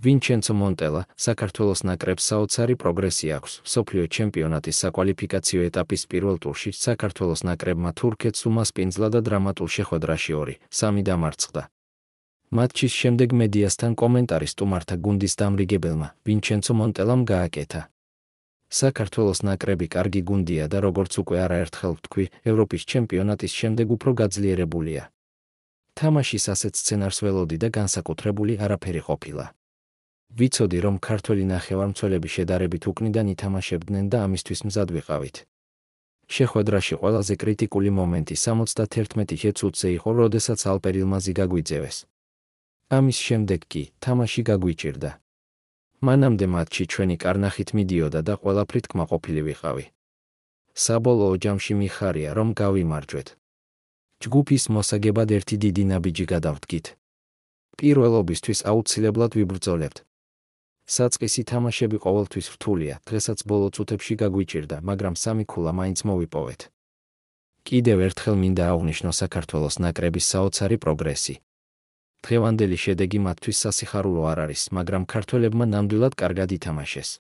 ვინჩენცო მონტელა, საქართველოს ნაკრებს საოცარი პროგრესი აქვს. მსოფლიო ჩემპიონატის საკვალიფიკაციო ეტაპის პირველ ტურში საქართველოს ნაკრებმა თურქეთს უმასპინძლა და დრამატულ შეხვედრაში 2-3 დამარცხდა. მატჩის შემდეგ მედიასთან კომენტარი სტუმართა გუნდის დამრიგებელმა, ვინჩენცო მონტელამ გააკეთა. საქართველოს ნაკრები კარგი გუნდია და როგორც უკვე არაერთხელ ვთქვი, ევროპის ჩემპიონატის შემდეგ უფრო გაძლიერებულია. თამაშის ასეთ სცენარს ველოდი და განსაკუთრებული არაფერი ყოფილა. ვიცოდი, რომ ქართველი ნახევარმცველები შედარებით უკნიდან ითამაშებდნენ და ამისთვის მზად ვიყავით. შეხვედრაში ყველაზე კრიტიკული მომენტი 71 წუთზე იყო, როდესაც ალპერ ილმაზი გაგვიძევეს. ამის შემდეგ კი თამაში გაგვიჭირდა. მანამდე მატჩი ჩვენი კარნახით მიდიოდა და ყველაფრით კმაყოფილი ვიყავი. საბოლოო ჯამში მიხარია, რომ გავიმარჯვეთ. ჯგუფის მოსაგებად ერთი დიდი ნაბიჯი გადავდგით. პირველობისთვის აუცილებლად ვიბრძოლებთ. საწყისი თამაშები ყოველთვის რთულია, დღესაც ბოლო წუთებში გაგვიჭირდა, მაგრამ 3 ქულა მაინც მოვიპოვეთ. კიდევ ერთხელ მინდა აღვნიშნო საქართველოს ნაკრების საოცარი პროგრესი. დღევანდელი შედეგი მათთვის სასიხარულო არ არის, მაგრამ ქართველებმა ნამდვილად კარგად ითამაშეს.